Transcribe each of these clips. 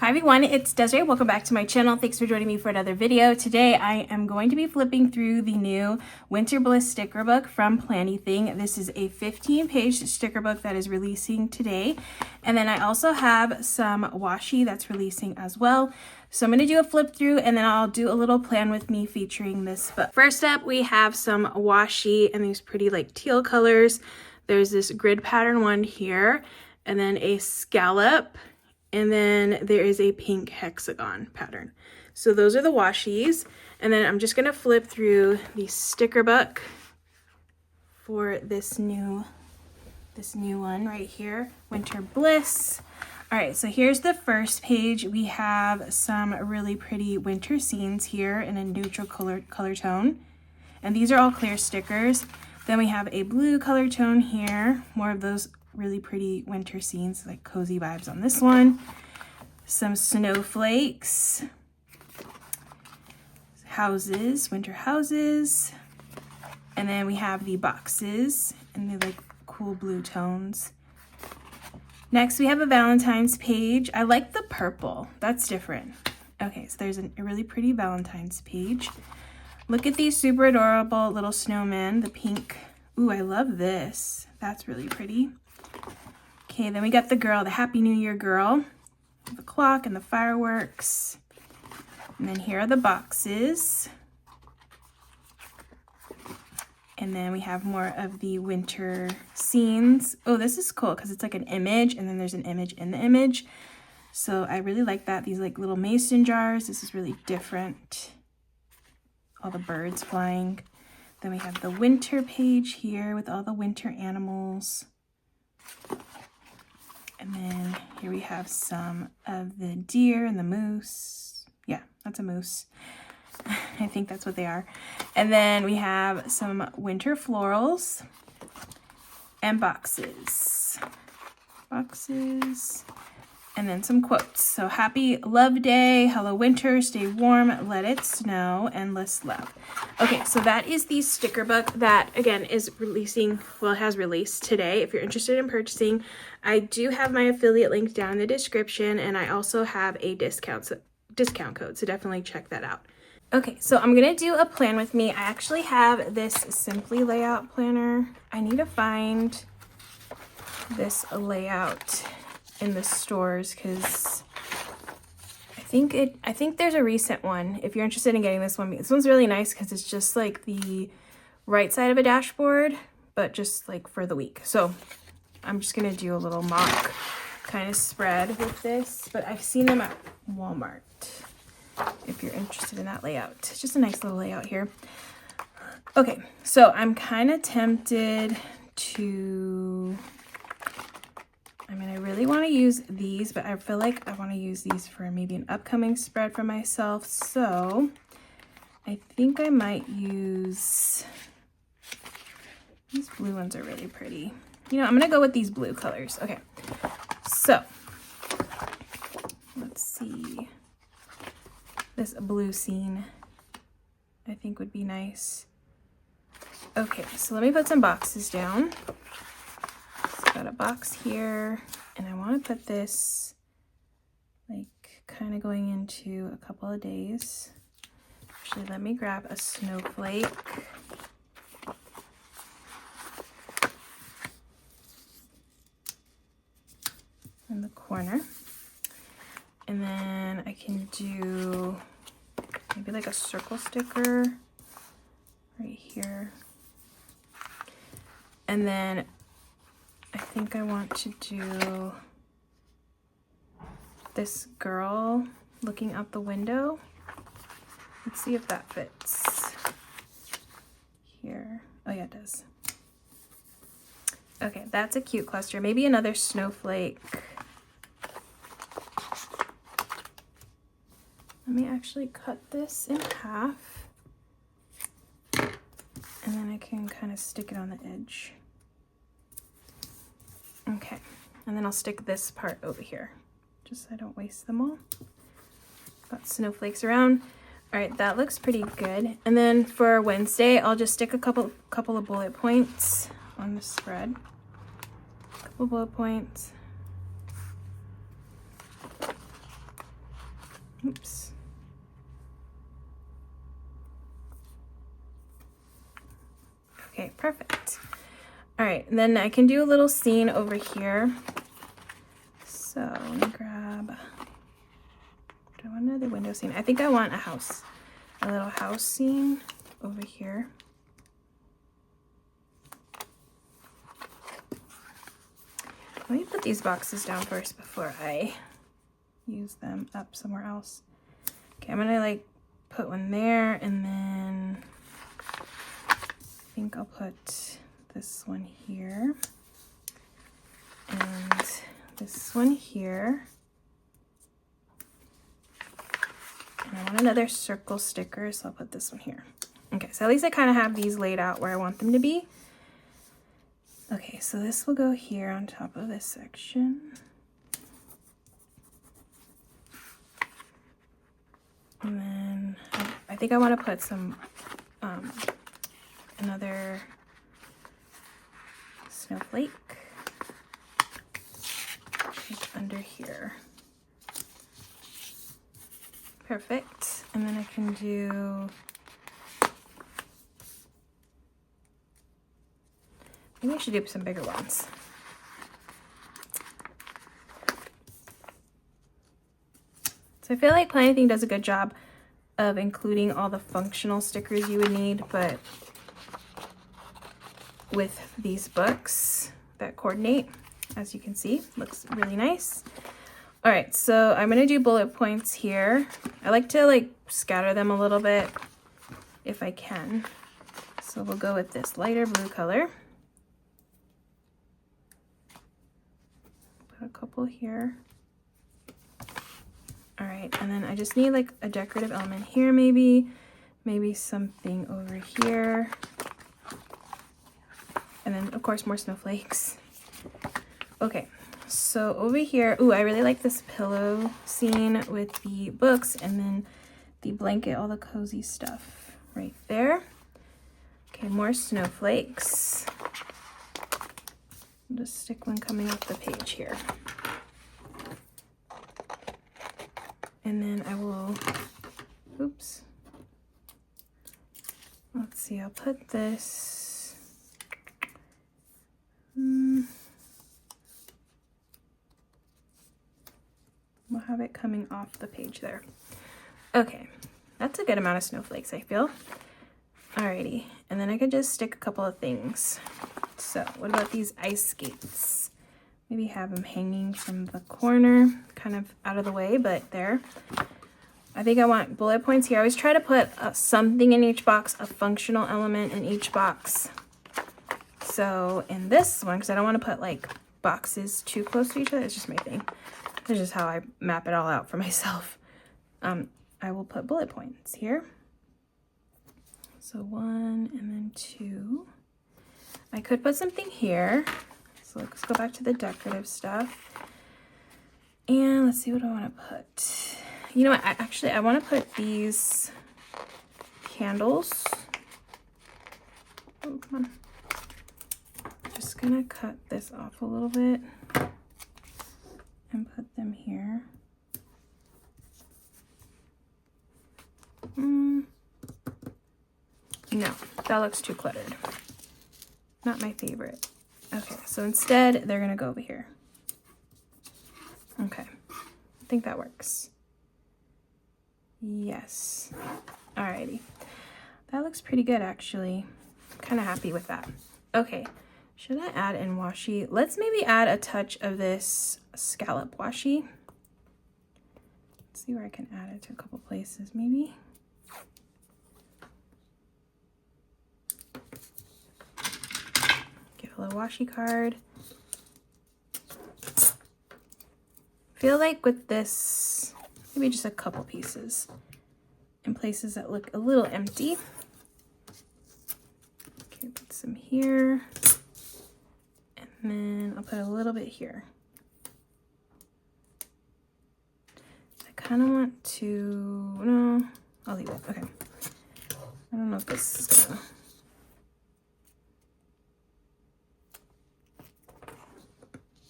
Hi everyone, it's Desiree. Welcome back to my channel. Thanks for joining me for another video. Today I am going to be flipping through the new Winter Bliss sticker book from Planything. This is a 15-page sticker book that is releasing today. And then I also have some washi that's releasing as well. So I'm going to do a flip through and then I'll do a little plan with me featuring this book. First up, we have some washi and these pretty like teal colors. There's this grid pattern one here and then a scallop. And then there is a pink hexagon pattern. So those are the washies. And then I'm just gonna flip through the sticker book for this new one right here, Winter Bliss. All right, so here's the first page. We have some really pretty winter scenes here in a neutral color tone. And these are all clear stickers. Then we have a blue color tone here, more of those really pretty winter scenes, like cozy vibes on this one. Some snowflakes, houses, winter houses, and then we have the boxes and the like cool blue tones. Next we have a Valentine's page. I like the purple, that's different. Okay, so there's a really pretty Valentine's page. Look at these super adorable little snowmen, the pink. Ooh, I love this, that's really pretty. Okay, then we got the girl, the Happy New Year girl, the clock and the fireworks. And then here are the boxes. And then we have more of the winter scenes. Oh, this is cool because it's like an image and then there's an image in the image. So I really like that. These like little mason jars. This is really different. All the birds flying. Then we have the winter page here with all the winter animals. And then here we have some of the deer and the moose. Yeah, that's a moose. I think that's what they are. And then we have some winter florals and boxes. And then some quotes. So happy love day, hello winter, stay warm, let it snow, endless love. Okay, so that is the sticker book that again is releasing, well, it has released today. If you're interested in purchasing, I do have my affiliate link down in the description and I also have a discount code, so definitely check that out. Okay, so I'm gonna do a plan with me. I actually have this Simply layout planner. I need to find this layout in the stores because I think there's a recent one if you're interested in getting this one. This one's really nice because it's just like the right side of a dashboard but just like for the week. So I'm just gonna do a little mock kind of spread with this, but I've seen them at Walmart if you're interested in that layout. It's just a nice little layout here. Okay, so I'm kind of tempted to, I mean, I really want to use these, but I feel like I want to use these for maybe an upcoming spread for myself. So I think I might use, these blue ones are really pretty. You know, I'm going to go with these blue colors. Okay, so let's see. This blue scene I think would be nice. Okay, so let me put some boxes down. Got a box here and I want to put this like kind of going into a couple of days. Actually, let me grab a snowflake. In the corner. And then I can do maybe like a circle sticker right here. And then I think I want to do this girl looking out the window. Let's see if that fits here. Oh yeah, it does. Okay, that's a cute cluster. Maybe another snowflake. Let me actually cut this in half. And then I can kind of stick it on the edge. Okay, and then I'll stick this part over here, just so I don't waste them all. Got snowflakes around. All right, that looks pretty good. And then for Wednesday, I'll just stick a couple of bullet points on the spread. Couple bullet points. Oops. Okay, perfect. All right, then I can do a little scene over here. So let me grab, do I want another window scene? I think I want a little house scene over here. Let me put these boxes down first before I use them up somewhere else. Okay, I'm gonna like put one there, and then I think I'll put this one here and this one here. And I want another circle sticker, so I'll put this one here. Okay, so at least I kind of have these laid out where I want them to be. Okay, so this will go here on top of this section. And then I think I want to put some, another snowflake under here. Perfect. And then I can do, maybe I should do some bigger ones. So I feel like Planything does a good job of including all the functional stickers you would need, but with these books that coordinate, as you can see, looks really nice. All right, so I'm gonna do bullet points here. I like to like scatter them a little bit if I can. So we'll go with this lighter blue color. Put a couple here. All right, and then I just need like a decorative element here, maybe something over here. And then of course more snowflakes. Okay, so over here, ooh, I really like this pillow scene with the books and then the blanket, all the cozy stuff right there. Okay, more snowflakes. I'll just stick one coming off the page here. And then I will, oops. Let's see, I'll put this, we'll have it coming off the page there. Okay, that's a good amount of snowflakes, I feel. Alrighty, and then I could just stick a couple of things. So what about these ice skates? Maybe have them hanging from the corner, kind of out of the way, but there. I think I want bullet points here. I always try to put something in each box, a functional element in each box. So in this one, because I don't want to put like boxes too close to each other, it's just my thing. It's just how I map it all out for myself. I will put bullet points here. So 1 and then 2. I could put something here. So let's go back to the decorative stuff. And let's see what I want to put. You know what? I want to put these candles. Oh, come on. Just gonna cut this off a little bit and put them here. No, that looks too cluttered. Not my favorite. Okay, so instead they're gonna go over here. Okay, I think that works. Yes. Alrighty. That looks pretty good actually. Kind of happy with that. Okay, should I add in washi? Let's maybe add a touch of this scallop washi. Let's see where I can add it to a couple places maybe. Get a little washi card. Feel like with this, maybe just a couple pieces in places that look a little empty. Okay, put some here. And then I'll put a little bit here. I kind of want to, no, I'll leave it, okay. I don't know if this is gonna,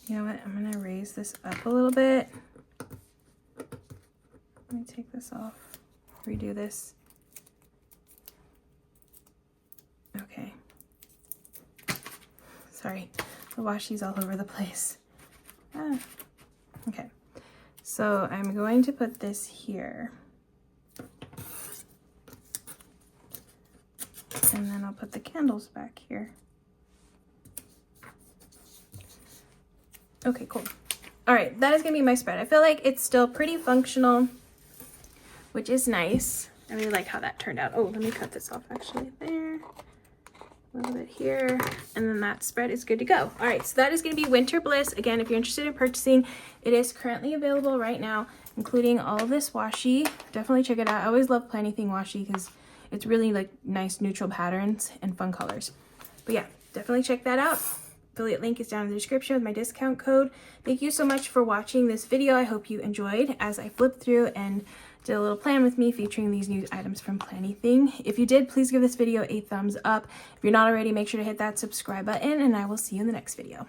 you know what, I'm gonna raise this up a little bit. me take this off, redo this. Okay. Sorry, the washi's all over the place. Okay, so I'm going to put this here. And then I'll put the candles back here. Okay, cool. All right, that is gonna be my spread. I feel like it's still pretty functional, which is nice. I really like how that turned out. Oh, let me cut this off actually. There, a little bit here, and then that spread is good to go. All right, so that is gonna be Winter Bliss. Again, if you're interested in purchasing, it is currently available right now, including all of this washi. Definitely check it out. I always love Planything washi because it's really like nice neutral patterns and fun colors. But yeah, definitely check that out. Affiliate link is down in the description with my discount code. Thank you so much for watching this video. I hope you enjoyed as I flipped through and did a little plan with me featuring these new items from Planything. If you did, please give this video a thumbs up. If you're not already, make sure to hit that subscribe button, and I will see you in the next video.